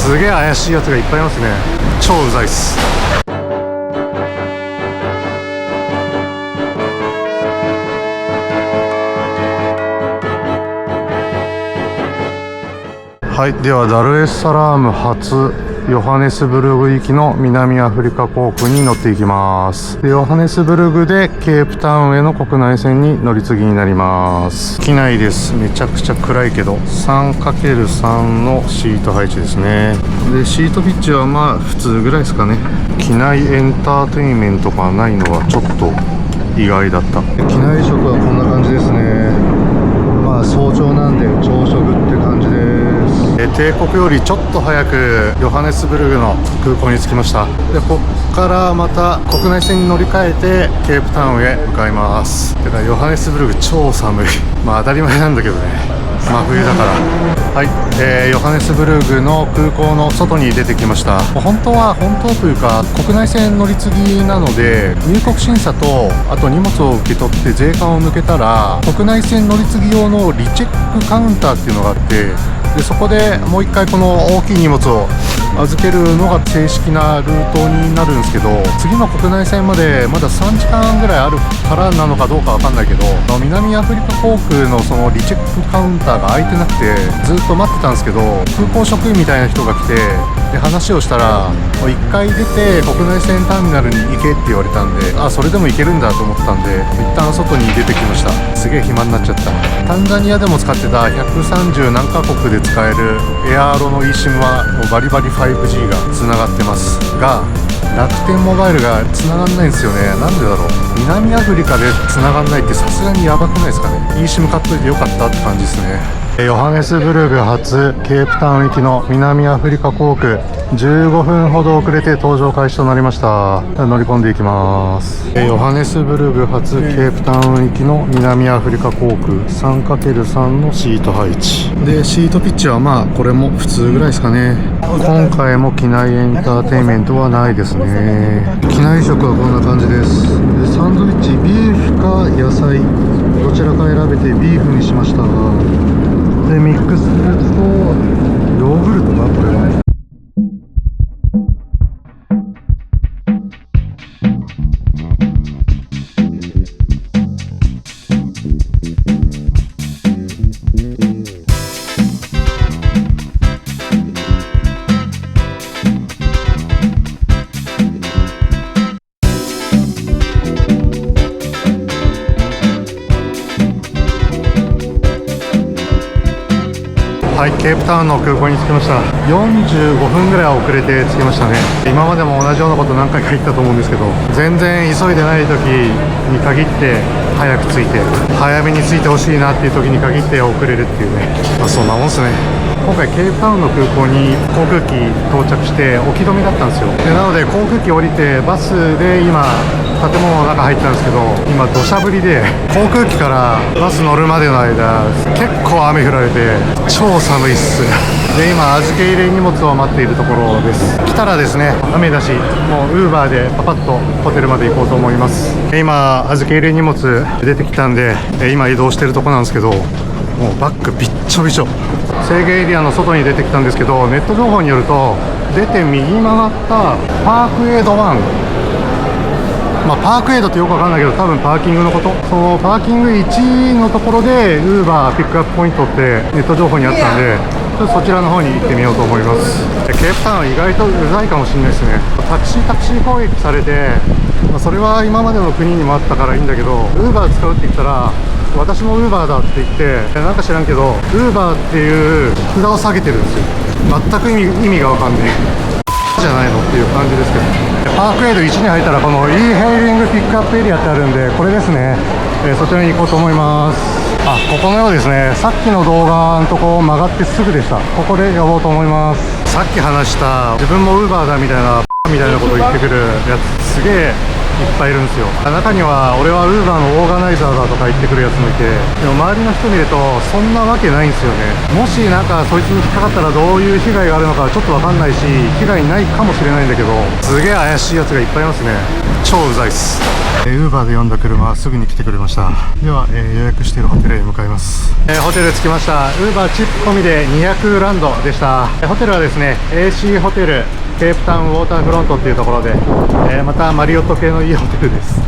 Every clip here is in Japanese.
すげえ怪しいやつがいっぱいいますね。超うざいっす。はい、ではダルエスサラーム発ヨハネスブルグ行きの南アフリカ航空に乗っていきます。でヨハネスブルグでケープタウンへの国内線に乗り継ぎになります。機内です。めちゃくちゃ暗いけど 3×3 のシート配置ですね。でシートピッチはまあ普通ぐらいですかね。機内エンターテインメントがないのはちょっと意外だった。機内食はこんな感じですね。まあ早朝なんで朝食って感じです。帝国よりちょっと早くヨハネスブルグの空港に着きました。でここからまた国内線に乗り換えてケープタウンへ向かいます。だからヨハネスブルグ超寒いまあ当たり前なんだけどね、真冬だから。はい、ヨハネスブルグの空港の外に出てきました。本当というか国内線乗り継ぎなので入国審査とあと荷物を受け取って税関を抜けたら国内線乗り継ぎ用のリチェックカウンターっていうのがあって、でそこでもう一回この大きい荷物を預けるのが正式なルートになるんですけど、次の国内線までまだ3時間ぐらいあるからなのかどうかわかんないけど、南アフリカ航空のそのリチェックカウンターが空いてなくてずっと待ってたんですけど、空港職員みたいな人が来て、で話をしたら1回出て国内線ターミナルに行けって言われたんで、あそれでも行けるんだと思ったんで一旦外に出てきました。すげえ暇になっちゃった。タンザニアでも使ってた130何カ国で使えるエアーロの eSIM はもうバリバリ 5G がつながってますが、楽天モバイルがつながんないんですよね。なんでだろう。南アフリカでつながんないってさすがにやばくないですかね。 eSIM 買っといてよかったって感じですね。ヨハネスブルグ発ケープタウン行きの南アフリカ航空、15分ほど遅れて搭乗開始となりました。乗り込んでいきます。ヨハネスブルグ発ケープタウン行きの南アフリカ航空 3×3 のシート配置で、シートピッチはまあこれも普通ぐらいですかね。今回も機内エンターテインメントはないですね。機内食はこんな感じです。でサンドイッチビーフか野菜どちらか選べてビーフにしました。でミックスフルーツとヨーグルトかこれは。はい、ケープタウンの空港に着きました。45分ぐらい遅れて着きましたね。今までも同じようなこと何回か言ったと思うんですけど、全然急いでない時に限って早く着いて、早めに着いてほしいなっていう時に限って遅れるっていうね、まあそんなもんっすね。今回ケープタウンの空港に航空機到着しておき止めだったんですよ。でなので航空機降りてバスで今建物の中入ったんですけど、今土砂降りで航空機からバス乗るまでの間結構雨降られて超寒いっす。で今預け入れ荷物を待っているところです。来たらですね雨だし、もうウーバーでパパッとホテルまで行こうと思います。今預け入れ荷物出てきたんで今移動してるとこなんですけど、もうバッグびっちょびちょ。制限エリアの外に出てきたんですけど、ネット情報によると出て右曲がったパークエイド1、まあ、パークエイドってよくわかんないけど多分パーキングのこと。そのパーキング1のところでウーバーピックアップポイントってネット情報にあったんで、ちょっとそちらの方に行ってみようと思います。ケープタウン意外とうざいかもしれないですね。タクシー攻撃されて、まあ、それは今までの国にもあったからいいんだけど、ウーバー使うって言ったら私もウーバーだって言ってなんか知らんけどウーバーっていう札を下げてるんですよ。全く意味がわかんないじゃないのっていう感じですけど、パークエイド1に入ったらこの e ヘイリングピックアップエリアってあるんで、これですね、そちらに行こうと思います。あ、ここのようですね。さっきの動画のとこ曲がってすぐでした。ここで呼ぼうと思います。さっき話した自分もウーバーだみたいなこと言ってくるやつ、すげえぱいいるんですよ。中には俺は Uber のオーガナイザーだとか言ってくるやつもいて、でも周りの人見るとそんなわけないんですよね。もしなんかそいつに引っかかったらどういう被害があるのかちょっとわかんないし、被害ないかもしれないんだけど、すげえ怪しいやつがいっぱいいますね。超うざいっす。Uber で呼んだ車はすぐに来てくれました。では、予約しているホテルへ向かいます。ホテル着きました。 Uber チップ込みで200ランドでした。ホテルはですね AC ホテルケープタウンウォーターフロントっていうところで、またマリオット系のいいホテルです。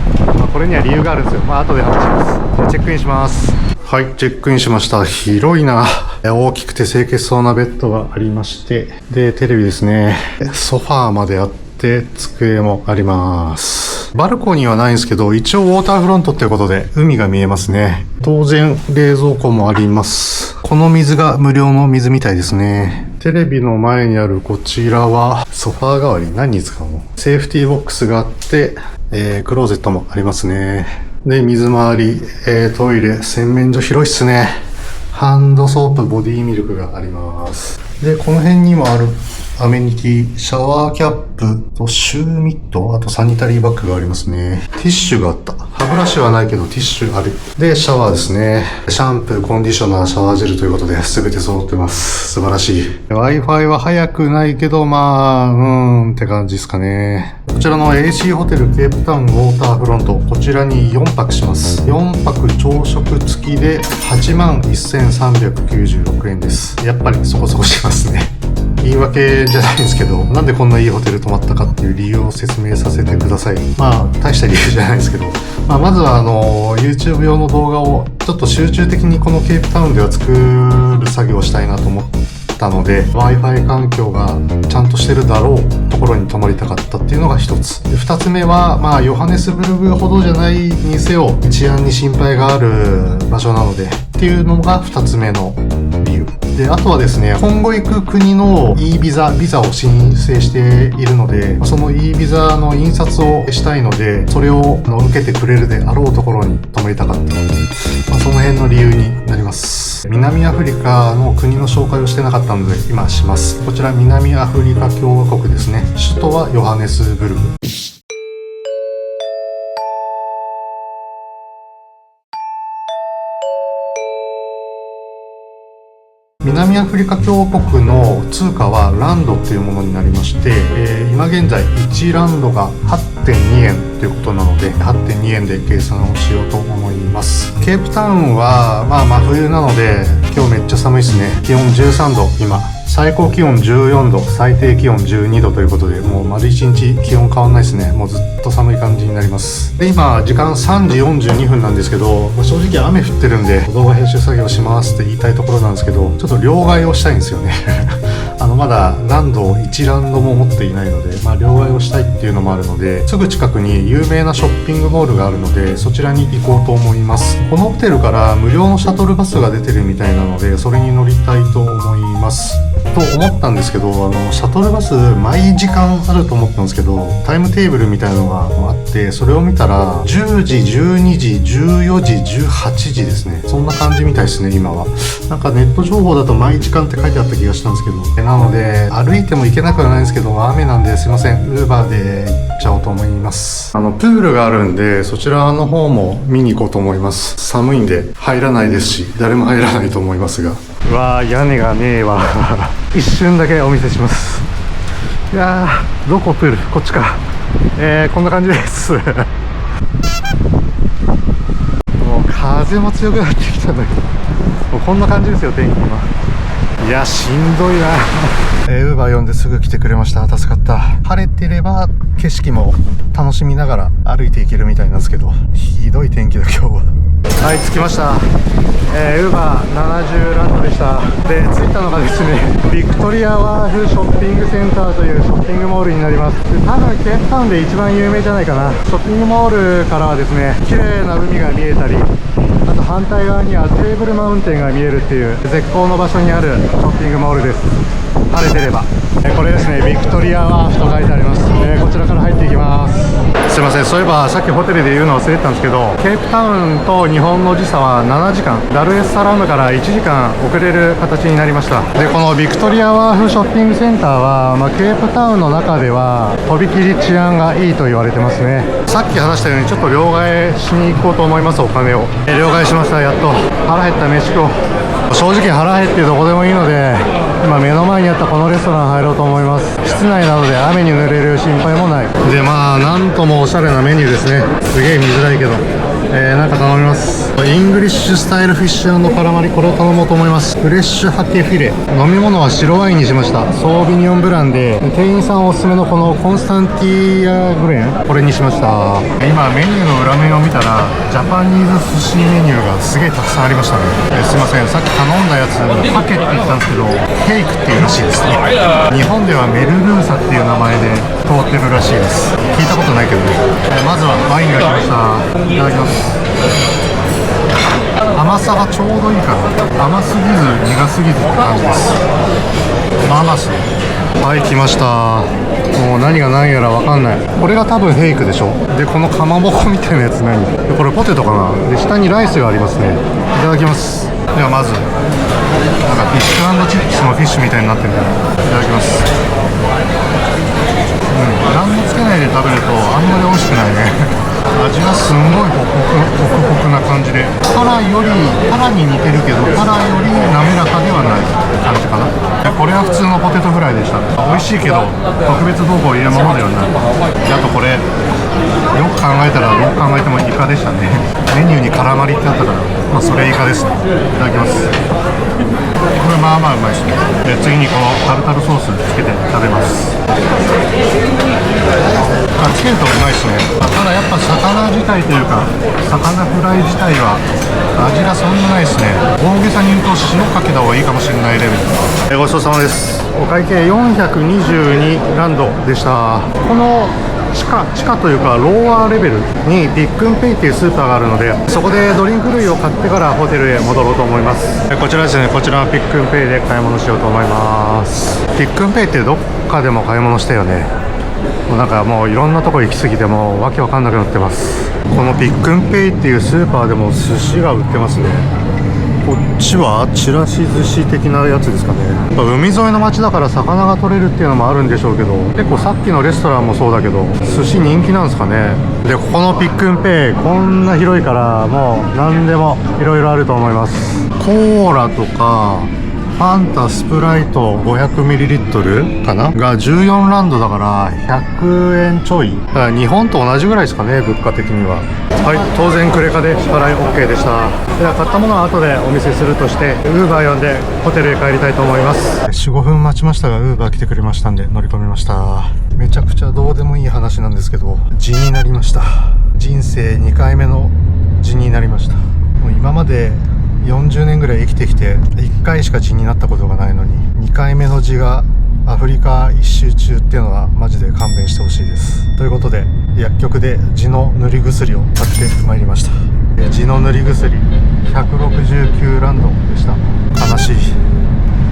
これには理由があるんですよ。後で話します。じゃあチェックインします。はい、チェックインしました。広いな。大きくて清潔そうなベッドがありまして、でテレビですね。ソファーまであって机もあります。バルコニーはないんですけど、一応ウォーターフロントっていうことで海が見えますね。当然冷蔵庫もあります。この水が無料の水みたいですね。テレビの前にあるこちらはソファー代わりに何に使うの？セーフティーボックスがあって、クローゼットもありますね。で、水回り、トイレ、洗面所広いっすね。ハンドソープ、ボディミルクがあります。で、この辺にもあるアメニティ、シャワーキャップとシューミット、あとサニタリーバッグがありますね。ティッシュがあった。歯ブラシはないけどティッシュある。で、シャワーですね。シャンプー、コンディショナー、シャワージェルということで全て揃ってます。素晴らしい。Wi-Fi は早くないけど、って感じですかね。こちらの AC ホテルケープタウンウォーターフロント、こちらに4泊します。4泊朝食付きで81,396円です。やっぱりそこそこしますね。言い訳じゃないんですけど、なんでこんないいホテル泊まったかっていう理由を説明させてください。大した理由じゃないですけど、まずはYouTube 用の動画をちょっと集中的にこのケープタウンでは作る作業をしたいなと思ったので、Wi-Fi 環境がちゃんとしてるだろうところに泊まりたかったっていうのが一つ。で、二つ目は、ヨハネスブルグほどじゃないにせよ治安に心配がある場所なのでっていうのが二つ目の理由。で、あとはですね、今後行く国の E ビザを申請しているので、その E ビザの印刷をしたいので、それを受けてくれるであろうところに泊まりたかったので、その辺の理由になります。南アフリカの国の紹介をしてなかったので、今します。こちら南アフリカ共和国ですね。首都はヨハネスブルグ。南アフリカ共和国の通貨はランドっていうものになりまして、今現在1ランドが 8.2 円ということなので 8.2 円で計算をしようと思います。ケープタウンは真冬なので今日めっちゃ寒いですね。気温13度、今最高気温14度、最低気温12度ということで、もう丸1日気温変わんないですね。もうずっと寒い感じになります。で、今時間3時42分なんですけど、正直雨降ってるんで動画編集作業しますって言いたいところなんですけど、ちょっと両替をしたいんですよねまだランドを1ランドも持っていないので、両替をしたいっていうのもあるので、すぐ近くに有名なショッピングモールがあるので、そちらに行こうと思います。このホテルから無料のシャトルバスが出てるみたいなので、それに乗りたいと思いますと思ったんですけど、シャトルバス毎時間あると思ったんですけど、タイムテーブルみたいなのがあって、それを見たら10時、12時、14時、18時ですね。そんな感じみたいですね。今はなんかネット情報だと毎時間って書いてあった気がしたんですけど、なので歩いても行けなくはないんですけど、雨なんですいません、ウーバーで行っちゃおうと思います。プールがあるんで、そちらの方も見に行こうと思います。寒いんで入らないですし、誰も入らないと思いますが。うわー、屋根がねえわ一瞬だけお見せします。いやー、どこプール？こっちか。こんな感じですもう風も強くなってきたんだけど、もうこんな感じですよ、天気今。いや、しんどいなウーバー呼んですぐ来てくれました。助かった。晴れてれば景色も楽しみながら歩いていけるみたいなんですけど、ひどい天気だ今日は。はい、着きました。ウーバー70ランドでした。で、着いたのがですね、ビクトリアワーフショッピングセンターというショッピングモールになります。で、多分ケープタウンで一番有名じゃないかな。ショッピングモールからはですね、綺麗な海が見えたり、ああと反対側にはテーブルマウンテンが見えるっていう絶好の場所にあるショッピングモールです。晴れてれば。これですね、ビクトリアワーフと書いてあります。こちらから入っていきます。すいません、そういえばさっきホテルで言うの忘れてたんですけど、ケープタウンと日本の時差は7時間、ダルエスサラームから1時間遅れる形になりました。で、このビクトリアワーフショッピングセンターは、ケープタウンの中ではとびきり治安がいいと言われてますね。さっき話したようにちょっと両替しに行こうと思います。お金を両替しました。やっと腹減った。飯食おう。正直腹減ってどこでもいいので、今目の前にあったこのレストラン入ろうと思います。室内なので雨に濡れる心配もない。で、なんともおしゃれなメニューですね。すげえ見づらいけど、なんか頼みます。イングリッシュスタイルフィッシュ&カラマリ、これを頼もうと思います。フレッシュハケフィレ。飲み物は白ワインにしました。ソービニョンブランで、店員さんおすすめのこのコンスタンティアグレン、これにしました。今メニューの裏面を見たらジャパニーズ寿司メニューがすげえたくさんありましたね。すいません、さっき頼んだやつハケって言ったんですけど、ケイクっていうらしいですね。日本ではメルルーサっていう名前で通ってるらしいです。聞いたことないけどね。まずはワインが来ました。いただきます。甘さがちょうどいいかな。甘すぎず苦すぎずって感じです。ママスね。はい、来ました。もう何が何やら分かんない。これが多分ヘイクでしょ。で、このかまぼこみたいなやつ何で、これポテトかな。で、下にライスがありますね。いただきます。ではまずなんかフィッシュ&チップスのフィッシュみたいになってるんで、いただきます。何もつけないで食べるとあんまり美味しくないね。味がすんごいホクホクな感じで、タラに似てるけどタラより滑らかではない感じかな。これは普通のポテトフライでした。美味しいけど特別動向を入れるものではない。あとこれよく考えたらどう考えてもイカでしたね。メニューにカラマリってあったから、それイカですね。いただきます。これまあまあうまいですね。で、次にこのタルタルソースつけて食べます。つけるとうまいですね。ただやっぱ魚自体というか魚フライ自体は味がそんなないですね。大げさに言うと塩かけた方がいいかもしれないレベル。ごちそうさまです。お会計422ランドでした。この地下というかローワーレベルにピックンペイっていうスーパーがあるので、そこでドリンク類を買ってからホテルへ戻ろうと思います。こちらですね。こちらのピックンペイで買い物しようと思います。ピックンペイってどっかでも買い物したよね。なんかもういろんなとこ行き過ぎてもうわけわかんなくなってます。このピックンペイっていうスーパーでも寿司が売ってますね。こっちはちらし寿司的なやつですかね。海沿いの町だから魚が取れるっていうのもあるんでしょうけど、結構さっきのレストランもそうだけど寿司人気なんですかね。で、ここのピックンペイこんな広いからもう何でもいろいろあると思います。コーラとかファンタスプライト 500ml かなが14ランドだから100円ちょい。だから日本と同じぐらいですかね、物価的には。はい、当然クレカで支払い OK でした。では買ったものは後でお見せするとして、ウーバー呼んでホテルへ帰りたいと思います。 4,5 分待ちましたがウーバー来てくれましたんで乗り込みました。めちゃくちゃどうでもいい話なんですけど、痔になりました。人生2回目の痔になりました。もう今まで40年ぐらい生きてきて1回しか痔になったことがないのに、2回目の痔がアフリカ一周中っていうのはマジで勘弁してほしいです。ということで薬局で痔の塗り薬を買ってまいりました。痔の塗り薬169ランドでした。悲しい。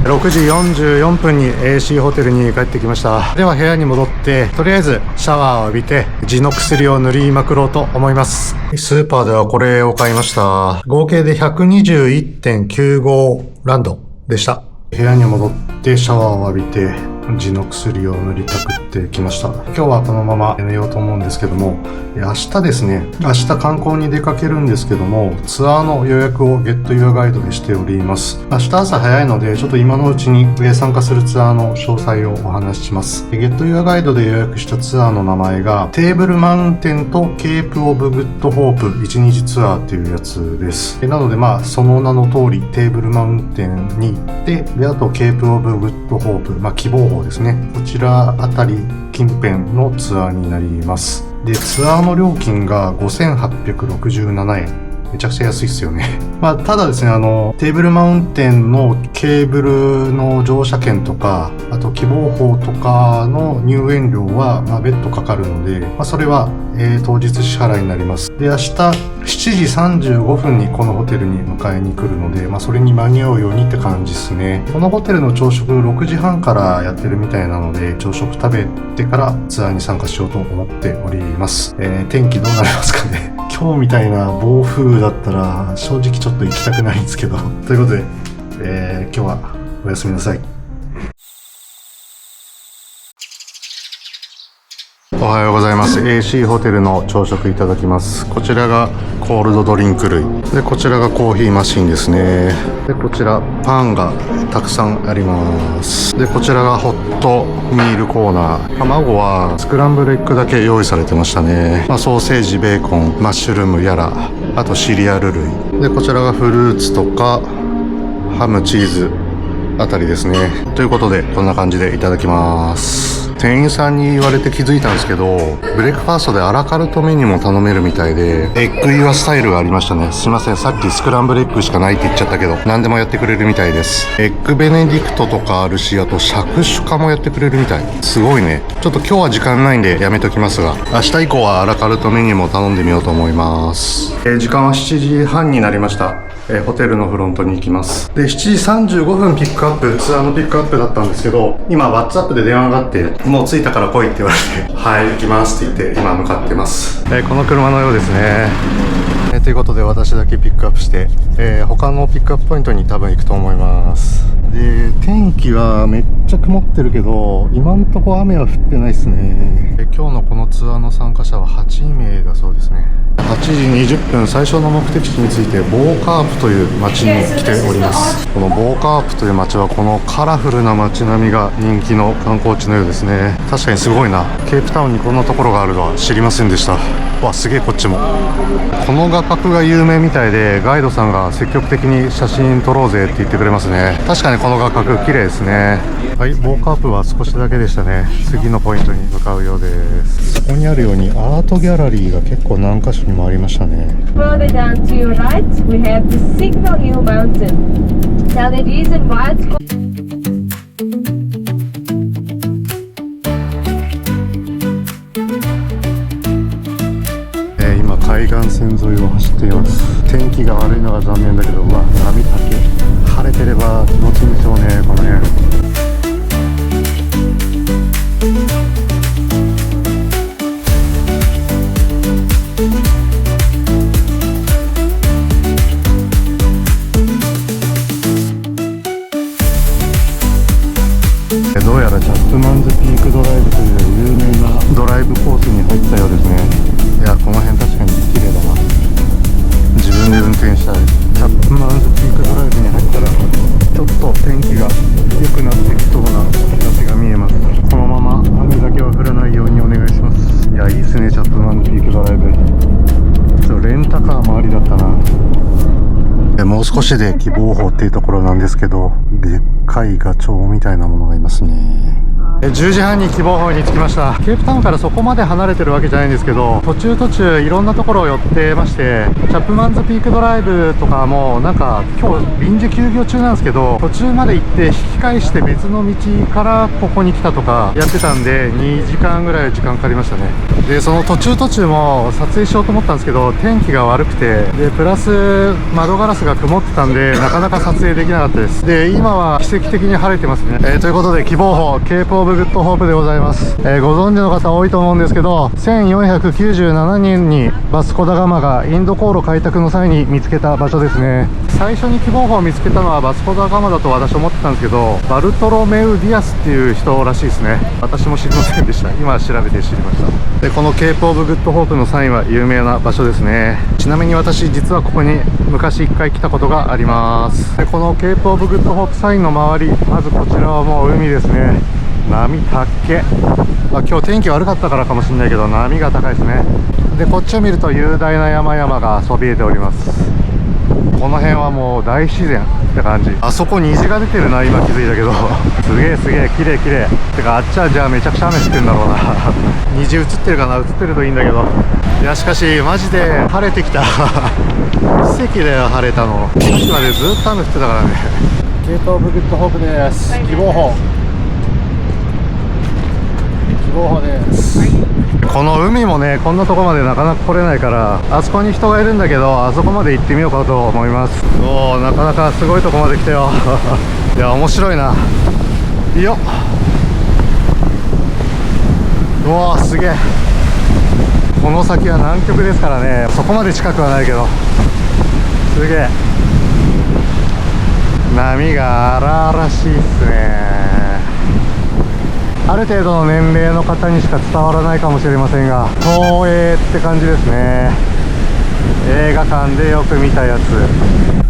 6時44分に AC ホテルに帰ってきました。では部屋に戻ってとりあえずシャワーを浴びて痔の薬を塗りまくろうと思います。スーパーではこれを買いました。合計で 121.95 ランドでした。部屋に戻ってシャワーを浴びて痔の薬を塗りたくってきました。今日はこのまま寝ようと思うんですけども、明日ですね、明日観光に出かけるんですけども、ツアーの予約をゲットユアガイドでしております。明日朝早いのでちょっと今のうちに参加するツアーの詳細をお話しします。ゲットユアガイドで予約したツアーの名前がテーブルマウンテンとケープオブグッドホープ1日ツアーっていうやつです。なのでその名の通りテーブルマウンテンに行って、であとケープオブグッドホープ、希望峰ですね、こちらあたり近辺のツアーになります。で、ツアーの料金が5867円めちゃくちゃ安いっすよね。まあ、ただですね、テーブルマウンテンのケーブルの乗車券とか、あと希望法とかの入園料は、まあ、別途かかるので、まあ、それは、当日支払いになります。で、明日7時35分にこのホテルに迎えに来るので、まあ、それに間に合うようにって感じですね。このホテルの朝食6時半からやってるみたいなので、朝食食べてからツアーに参加しようと思っております。天気どうなりますかね。今日みたいな暴風だったら正直ちょっと行きたくないんですけど。ということで、今日はおやすみなさい。おはようございます。 AC ホテルの朝食いただきます。こちらがコールドドリンク類で、こちらがコーヒーマシンですね。で、こちらパンがたくさんあります。で、こちらがホットミールコーナー。卵はスクランブルエッグだけ用意されてましたね。まあ、ソーセージ、ベーコン、マッシュルームやら、あとシリアル類で、こちらがフルーツとかハム、チーズあたりですね。ということでこんな感じでいただきます。店員さんに言われて気づいたんですけど、ブレックファーストでアラカルトメニューも頼めるみたいで、エッグイワスタイルがありましたね。すいません、さっきスクランブルエッグしかないって言っちゃったけど、何でもやってくれるみたいです。エッグベネディクトとかあるし、あと釈酒化もやってくれるみたい。すごいね。ちょっと今日は時間ないんでやめときますが、明日以降はアラカルトメニューも頼んでみようと思います。時間は7時半になりました。ホテルのフロントに行きます。で、7時35分ピックアップ、ツアーのピックアップだったんですけど、今 WhatsApp で電話があって、もう着いたから来いって言われて、はい、行きますって言って今向かってます。この車のようですね。ということで私だけピックアップして、他のピックアップポイントに多分行くと思います。で、天気はめっちゃ曇ってるけど、今んとこ雨は降ってないですね。今日のこのツアーの参加者は8名だそうですね。8時20分、最初の目的地についてボーカープという街に来ております。このボーカープという街はこのカラフルな街並みが人気の観光地のようですね。確かにすごいな。ケープタウンにこんなところがあるとは知りませんでした。わ、すげえこっちも。この画角が有名みたいで、ガイドさんが積極的に写真撮ろうぜって言ってくれますね。確かにこの画角綺麗ですね。はい、ボーカープは少しだけでしたね。次のポイントに向かうようです。そこにあるようにアートギャラリーが結構何箇所にもありましたね。Further down to your right, we have the Signal Hill Mountain. Now the reason why it's called今海岸線沿いを走っています。天気が悪いのが残念だけど、うわ、波竹。晴れてれば気持ちいいんでしょうね、この辺。どうやらチャップマンズピークドライブという有名なドライブコースに入ったようですね。いや、この辺確かに綺麗だな。自分で運転したい。チャップマンズピークドライブに入ったらちょっと天気が良くなってきそうな兆しが見えます。このまま雨だけは降らないようにお願いします。いや、いいっすね、チャップマンズピークドライブ。レンタカーもありだったな。もう少しで希望峰っていうところなんですけど、でっかいガチョウみたいなものがいますね。10時半に希望峰に着きました。ケープタウンからそこまで離れてるわけじゃないんですけど、途中いろんなところを寄ってまして、チャップマンズピークドライブとかもなんか今日臨時休業中なんですけど、途中まで行って引き返して別の道からここに来たとかやってたんで、2時間ぐらい時間かかりましたね。で、その途中も撮影しようと思ったんですけど、天気が悪くて、でプラス窓ガラスが曇ってたんでなかなか撮影できなかったです。で、今は奇跡的に晴れてますね。ということで希望峰ケープオブグッドホープでございます。ご存知の方多いと思うんですけど、1497年にバスコダガマがインド航路開拓の際に見つけた場所ですね。最初に希望峰を見つけたのはバスコダガマだと私思ってたんですけど、バルトロメウ・ディアスっていう人らしいですね。私も知りませんでした。今調べて知りました。で、このケープオブグッドホープのサインは有名な場所ですね。ちなみに私実はここに昔1回来たことがあります。で、このケープオブグッドホープサインの周り、まずこちらはもう海ですね。波たっけ。今日天気悪かったからかもしれないけど波が高いですね。で、こっちを見ると雄大な山々がそびえております。この辺はもう大自然って感じ。あそこ虹が出てるな、今気づいたけどすげえすげえ綺麗綺麗。てかあっちはじゃあめちゃくちゃ雨降ってんだろうな虹映ってるかな、映ってるといいんだけど。いやしかしマジで晴れてきた奇跡だよ、晴れたの。さっきまでずっと雨降ってたからね。ケープオブグッドホープです。希望峰、希望峰です。この海もね、こんなとこまでなかなか来れないから、あそこに人がいるんだけど、あそこまで行ってみようかと思います。おー、なかなかすごいとこまで来たよいや面白いな。いいよ。うわーすげえ。この先は南極ですからね、そこまで近くはないけどすげえ波が荒々しいっすね。ある程度の年齢の方にしか伝わらないかもしれませんが、東映って感じですね。映画館でよく見たやつ。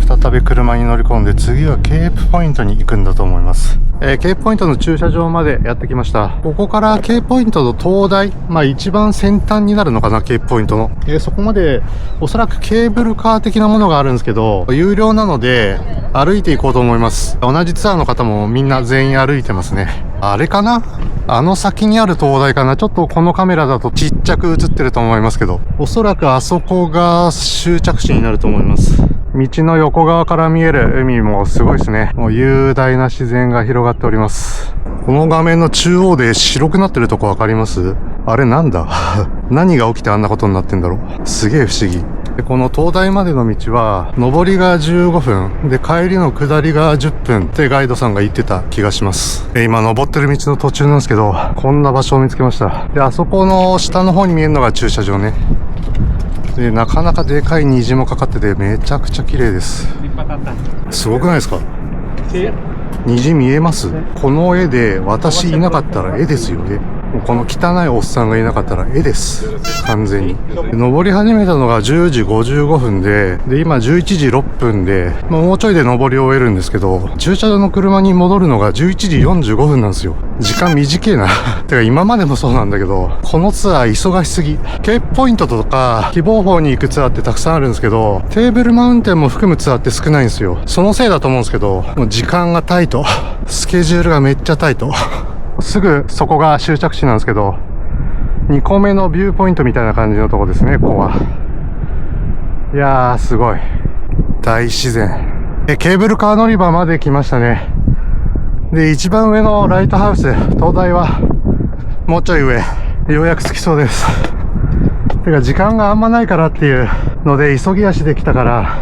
再び車に乗り込んで、次はケープポイントに行くんだと思います。ケープポイントの駐車場までやってきました。ここからケープポイントの灯台、一番先端になるのかな、ケープポイントの。そこまでおそらくケーブルカー的なものがあるんですけど、有料なので歩いていこうと思います。同じツアーの方もみんな全員歩いてますね。あれかな、あの先にある灯台かな。ちょっとこのカメラだとちっちゃく映ってると思いますけど、おそらくあそこが終着地になると思います。道の横側から見える海もすごいですね。もう雄大な自然が広がっております。この画面の中央で白くなってるとこわかります？あれなんだ何が起きてあんなことになってんだろう。すげえ不思議。でこの灯台までの道は上りが15分で帰りの下りが10分ってガイドさんが言ってた気がします。今登ってる道の途中なんですけど、こんな場所を見つけました。であそこの下の方に見えるのが駐車場ね。でなかなかでかい虹もかかっててめちゃくちゃ綺麗です。すごくないですか？虹見えます？この絵で私いなかったら絵ですよね。この汚いおっさんがいなかったら絵です。完全に。登り始めたのが10時55分で、今11時6分で、もうちょいで登り終えるんですけど、駐車場の車に戻るのが11時45分なんですよ。時間短いな。てか今までもそうなんだけど、このツアー忙しすぎ。ケープポイントとか、希望峰に行くツアーってたくさんあるんですけど、テーブルマウンテンも含むツアーって少ないんですよ。そのせいだと思うんですけど、もう時間がタイト。スケジュールがめっちゃタイト。すぐそこが終着地なんですけど、2個目のビューポイントみたいな感じのとこですね、ここは。いやー、すごい。大自然。ケーブルカー乗り場まで来ましたね。で、一番上のライトハウス、灯台は、もうちょい上。ようやく着きそうです。てか、時間があんまないからっていうので、急ぎ足で来たから、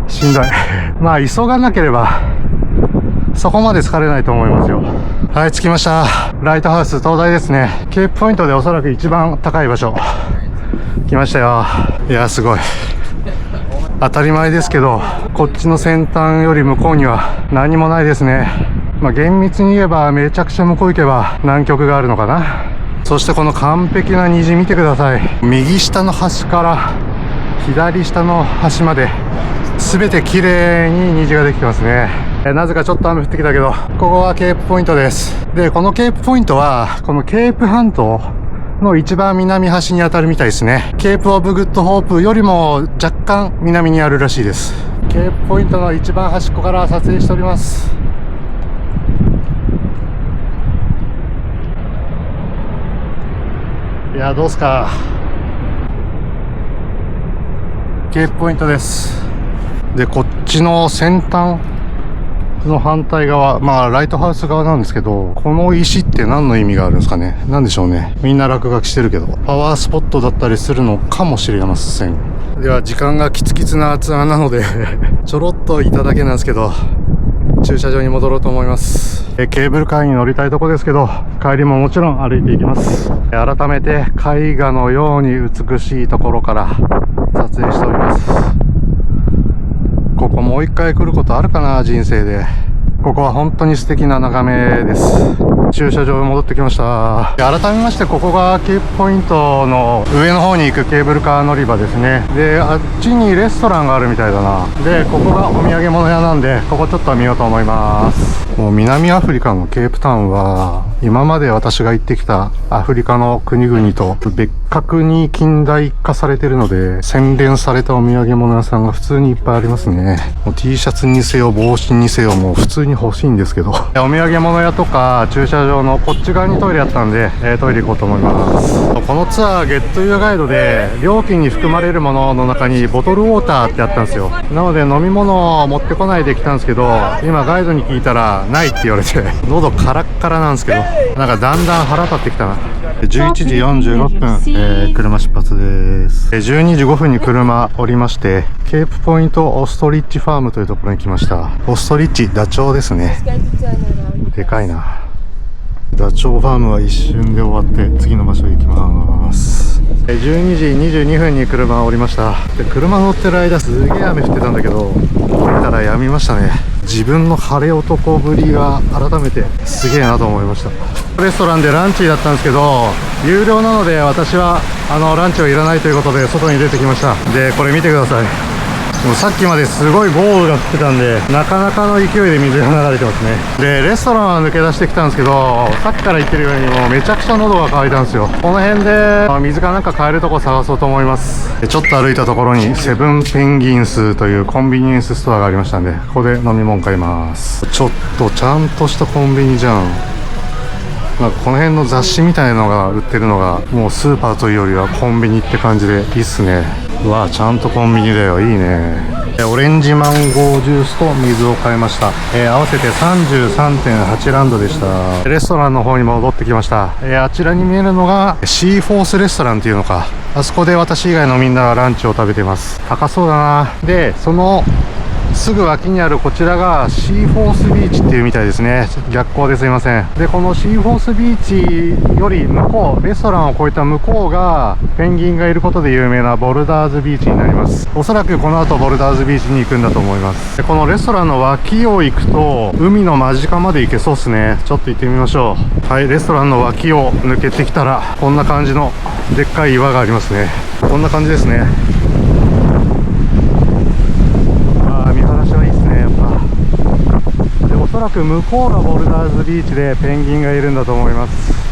しんどい。急がなければ、そこまで疲れないと思いますよ。はい、着きました。ライトハウス灯台ですね。ケープポイントでおそらく一番高い場所。来ましたよ。いや、すごい。当たり前ですけど、こっちの先端より向こうには何もないですね。厳密に言えばめちゃくちゃ向こう行けば南極があるのかな。そしてこの完璧な虹見てください。右下の端から左下の端まで全て綺麗に虹ができてますね。なぜかちょっと雨降ってきたけど、ここはケープポイントです。で、このケープポイントは、このケープ半島の一番南端に当たるみたいですね。ケープオブグッドホープよりも若干南にあるらしいです。ケープポイントの一番端っこから撮影しております。いや、どうすか。ケープポイントです。で、こっちの先端の反対側、ライトハウス側なんですけど、この石って何の意味があるんですかね。なんでしょうね。みんな落書きしてるけど、パワースポットだったりするのかもしれません。では、時間がキツキツなツアーなのでちょろっといただけなんですけど、駐車場に戻ろうと思います。ケーブルカーに乗りたいとこですけど、帰りももちろん歩いていきます。改めて絵画のように美しいところから撮影しております。ここもう一回来ることあるかな、人生で。ここは本当に素敵な眺めです。駐車場に戻ってきました。で改めましてここがケープポイントの上の方に行くケーブルカー乗り場ですね。であっちにレストランがあるみたいだな。でここがお土産物屋なんでここちょっと見ようと思います。もう南アフリカのケープタウンは今まで私が行ってきたアフリカの国々と別格に近代化されてるので、洗練されたお土産物屋さんが普通にいっぱいありますね。もう T シャツにせよ帽子にせよもう普通に欲しいんですけどお土産物屋とか駐車場のこっち側にトイレあったんで、トイレ行こうと思います。このツアーゲットユーガイドで料金に含まれるものの中にボトルウォーターってあったんですよ。なので飲み物を持ってこないで来たんですけど、今ガイドに聞いたらないって言われて喉カラッカラなんですけど、なんかだんだん腹立ってきたな。11時46分、車出発です。12時5分に車降りまして、ケープポイントオストリッチファームというところに来ました。オストリッチダチョウですね。でかいな。ダチョウファームは一瞬で終わって次の場所へ行きます。12時22分に車を降りました。で車乗ってる間すげえ雨降ってたんだけど、降りたらやみましたね。自分の晴れ男ぶりが改めてすげえなと思いました。レストランでランチだったんですけど有料なので、私はランチはいらないということで外に出てきました。でこれ見てください。もうさっきまですごい豪雨が降ってたんでなかなかの勢いで水が流れてますね。でレストランは抜け出してきたんですけど、さっきから言ってるようにもうめちゃくちゃ喉が渇いたんですよ。この辺で水かなんか買えるとこ探そうと思います。でちょっと歩いたところにセブンペンギンスというコンビニエンスストアがありましたんで、ここで飲み物買います。ちょっとちゃんとしたコンビニじゃん。なんかこの辺の雑誌みたいなのが売ってるのがもうスーパーというよりはコンビニって感じでいいっすね。うわちゃんとコンビニだよ、いいね。オレンジマンゴージュースと水を買いました。合わせて 33.8 ランドでした。レストランの方に戻ってきました。あちらに見えるのがシーフォースレストランっていうのか、あそこで私以外のみんながランチを食べてます。高そうだな。でそのすぐ脇にあるこちらがシーフォースビーチっていうみたいですね。逆光ですいません。でこのシーフォースビーチより向こう、レストランを越えた向こうがペンギンがいることで有名なボルダーズビーチになります。おそらくこの後ボルダーズビーチに行くんだと思います。でこのレストランの脇を行くと海の間近まで行けそうですね。ちょっと行ってみましょう。はい、レストランの脇を抜けてきたらこんな感じのでっかい岩がありますね。こんな感じですね。見晴らしはいいですね。やっぱでおそらく向こうがボルダーズビーチでペンギンがいるんだと思います。